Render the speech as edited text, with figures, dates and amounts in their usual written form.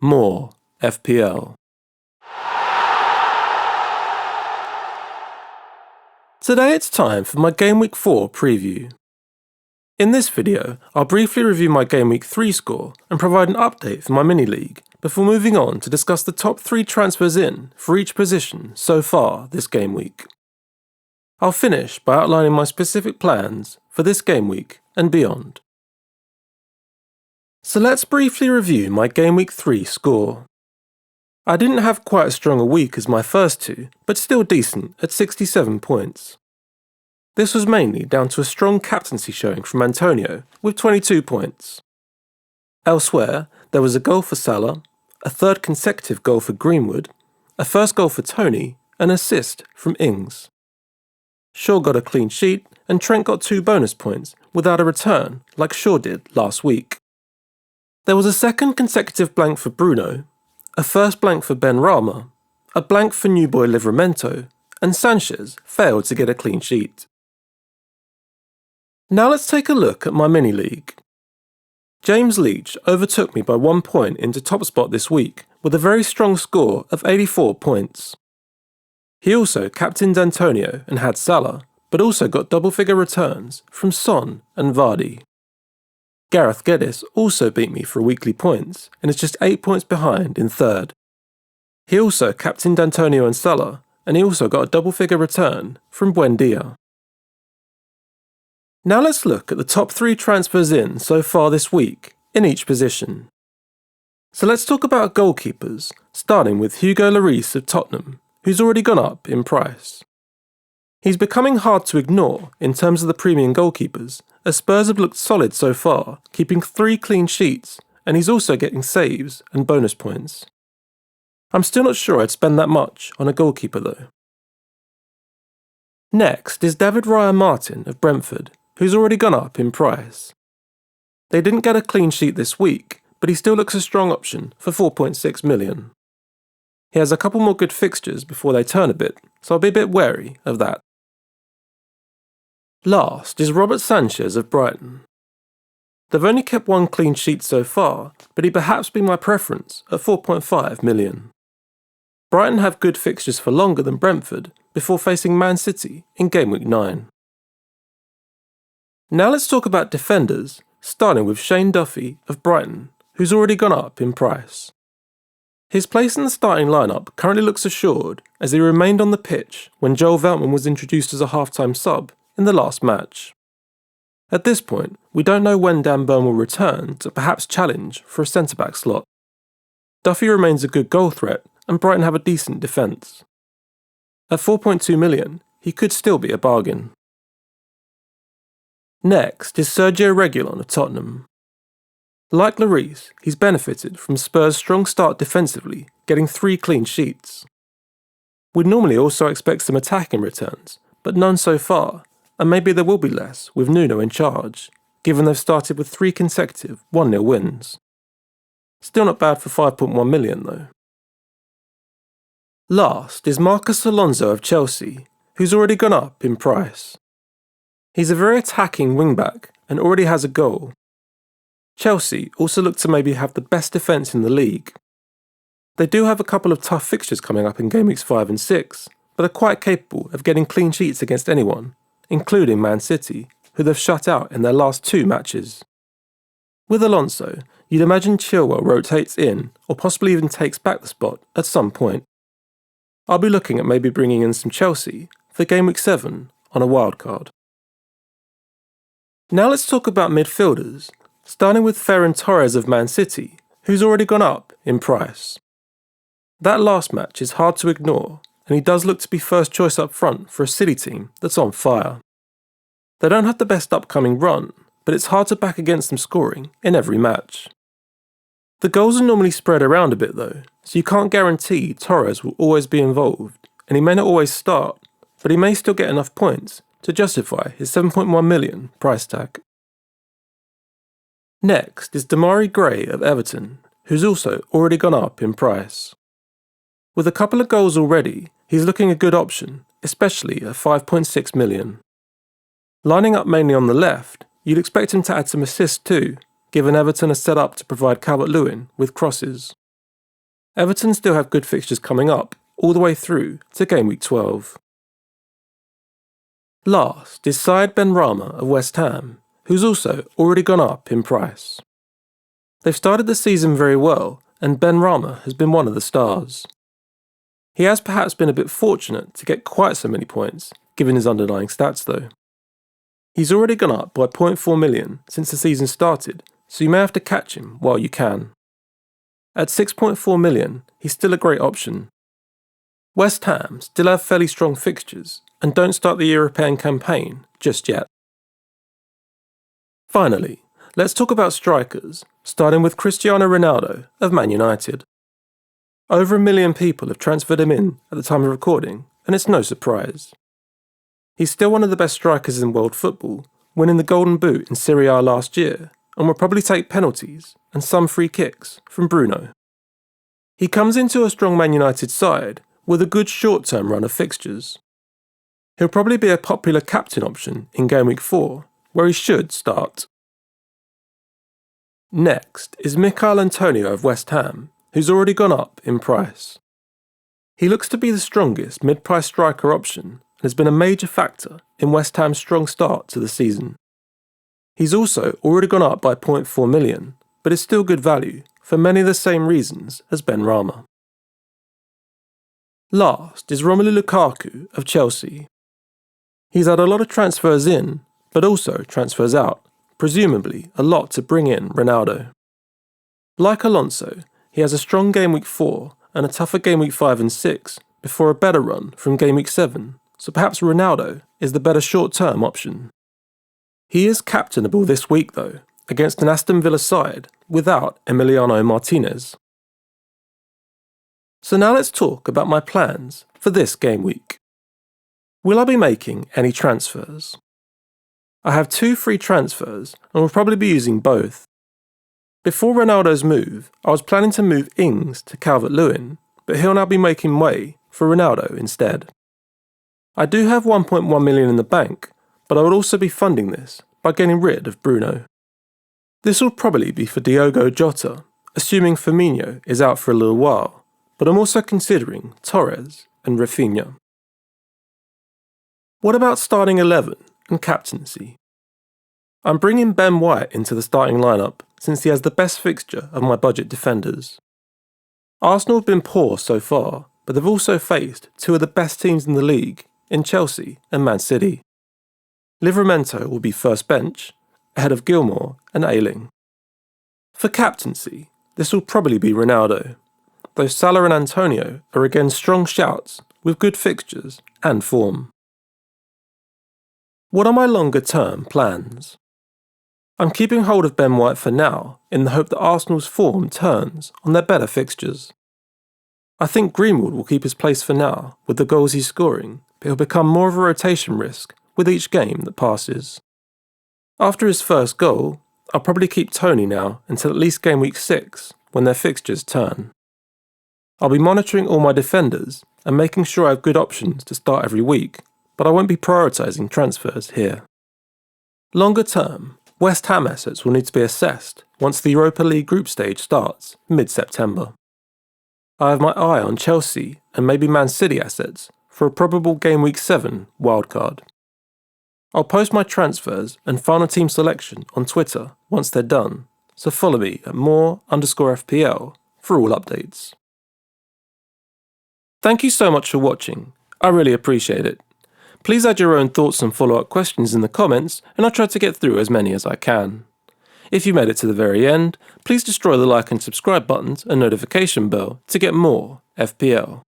More FPL. Today it's time for my Gameweek 4 preview. In this video, I'll briefly review my Gameweek 3 score and provide an update for my mini-league before moving on to discuss the top 3 transfers in for each position so far this game week. I'll finish by outlining my specific plans for this game week and beyond. So let's briefly review my Gameweek 3 score. I didn't have quite as strong a week as my first two, but still decent at 67 points. This was mainly down to a strong captaincy showing from Antonio with 22 points. Elsewhere, there was a goal for Salah, a third consecutive goal for Greenwood, a first goal for Tony, and an assist from Ings. Shaw got a clean sheet and Trent got 2 bonus points without a return like Shaw did last week. There was a second consecutive blank for Bruno, a first blank for Ben Rama, a blank for new boy Livramento, and Sanchez failed to get a clean sheet. Now let's take a look at my mini-league. James Leach overtook me by 1 point into top spot this week with a very strong score of 84 points. He also captained Antonio and had Salah, but also got double-figure returns from Son and Vardy. Gareth Geddes also beat me for weekly points and is just 8 points behind in third. He also captained Antonio and Salah, and he also got a double-figure return from Buendia. Now let's look at the top 3 transfers in so far this week in each position. So let's talk about goalkeepers, starting with Hugo Lloris of Tottenham, who's already gone up in price. He's becoming hard to ignore in terms of the premium goalkeepers, as Spurs have looked solid so far, keeping 3 clean sheets, and he's also getting saves and bonus points. I'm still not sure I'd spend that much on a goalkeeper though. Next is David Raya Martin of Brentford, who's already gone up in price. They didn't get a clean sheet this week, but he still looks a strong option for 4.6 million. He has a couple more good fixtures before they turn a bit, so I'll be a bit wary of that. Last is Robert Sanchez of Brighton. They've only kept 1 clean sheet so far, but he'd perhaps be my preference at 4.5 million. Brighton have good fixtures for longer than Brentford before facing Man City in Gameweek 9. Now let's talk about defenders, starting with Shane Duffy of Brighton, who's already gone up in price. His place in the starting lineup currently looks assured as he remained on the pitch when Joel Veltman was introduced as a half-time sub in the last match. At this point, we don't know when Dan Burn will return to perhaps challenge for a centre-back slot. Duffy remains a good goal threat and Brighton have a decent defence. At 4.2 million, he could still be a bargain. Next is Sergio Reguilon of Tottenham. Like Lloris, he's benefited from Spurs' strong start defensively, getting 3 clean sheets. We'd normally also expect some attacking returns, but none so far, and maybe there will be less with Nuno in charge, given they've started with 3 consecutive 1-0 wins. Still not bad for 5.1 million though. Last is Marcos Alonso of Chelsea, who's already gone up in price. He's a very attacking wing-back and already has a goal. Chelsea also look to maybe have the best defence in the league. They do have a couple of tough fixtures coming up in Game Weeks 5 and 6, but are quite capable of getting clean sheets against anyone, including Man City, who they've shut out in their last 2 matches. With Alonso, you'd imagine Chilwell rotates in or possibly even takes back the spot at some point. I'll be looking at maybe bringing in some Chelsea for Game Week 7 on a wildcard. Now let's talk about midfielders, starting with Ferran Torres of Man City, who's already gone up in price. That last match is hard to ignore, and he does look to be first choice up front for a City team that's on fire. They don't have the best upcoming run, but it's hard to back against them scoring in every match. The goals are normally spread around a bit though, so you can't guarantee Torres will always be involved, and he may not always start, but he may still get enough points to justify his 7.1 million price tag. Next is Demarai Gray of Everton, who's also already gone up in price. With a couple of goals already, he's looking a good option, especially at 5.6 million. Lining up mainly on the left, you'd expect him to add some assists too, given Everton are set up to provide Calvert-Lewin with crosses. Everton still have good fixtures coming up, all the way through to Gameweek 12. Last is Syed Benrahma of West Ham, who's also already gone up in price. They've started the season very well, and Benrahma has been one of the stars. He has perhaps been a bit fortunate to get quite so many points, given his underlying stats though. He's already gone up by 0.4 million since the season started, so you may have to catch him while you can. At 6.4 million, he's still a great option. West Ham still have fairly strong fixtures and don't start the European campaign just yet. Finally, let's talk about strikers, starting with Cristiano Ronaldo of Man United. Over 1 million people have transferred him in at the time of recording, and it's no surprise. He's still one of the best strikers in world football, winning the Golden Boot in Serie A last year, and will probably take penalties and some free kicks from Bruno. He comes into a strong Man United side with a good short-term run of fixtures. He'll probably be a popular captain option in Gameweek 4, where he should start. Next is Michail Antonio of West Ham, who's already gone up in price. He looks to be the strongest mid-price striker option and has been a major factor in West Ham's strong start to the season. He's also already gone up by 0.4 million, but is still good value for many of the same reasons as Benrahma. Last is Romelu Lukaku of Chelsea. He's had a lot of transfers in, but also transfers out, presumably a lot to bring in Ronaldo. Like Alonso, he has a strong Gameweek 4 and a tougher Gameweek 5 and 6 before a better run from Gameweek 7, so perhaps Ronaldo is the better short-term option. He is captainable this week though, against an Aston Villa side without Emiliano Martinez. So now let's talk about my plans for this game week. Will I be making any transfers? I have 2 free transfers and will probably be using both. Before Ronaldo's move, I was planning to move Ings to Calvert-Lewin, but he'll now be making way for Ronaldo instead. I do have 1.1 million in the bank, but I would also be funding this by getting rid of Bruno. This will probably be for Diogo Jota, assuming Firmino is out for a little while, but I'm also considering Torres and Rafinha. What about starting 11 and captaincy? I'm bringing Ben White into the starting lineup since he has the best fixture of my budget defenders. Arsenal have been poor so far, but they've also faced 2 of the best teams in the league in Chelsea and Man City. Livramento will be first bench, ahead of Gilmour and Ayling. For captaincy, this will probably be Ronaldo, though Salah and Antonio are again strong shouts with good fixtures and form. What are my longer-term plans? I'm keeping hold of Ben White for now in the hope that Arsenal's form turns on their better fixtures. I think Greenwood will keep his place for now with the goals he's scoring, but he'll become more of a rotation risk with each game that passes. After his first goal, I'll probably keep Tony now until at least game week 6 when their fixtures turn. I'll be monitoring all my defenders and making sure I have good options to start every week, but I won't be prioritising transfers here. Longer term, West Ham assets will need to be assessed once the Europa League group stage starts mid-September. I have my eye on Chelsea and maybe Man City assets for a probable Game Week 7 wildcard. I'll post my transfers and final team selection on Twitter once they're done, so follow me at more_FPL for all updates. Thank you so much for watching, I really appreciate it. Please add your own thoughts and follow-up questions in the comments, and I'll try to get through as many as I can. If you made it to the very end, please destroy the like and subscribe buttons and notification bell to get more FPL.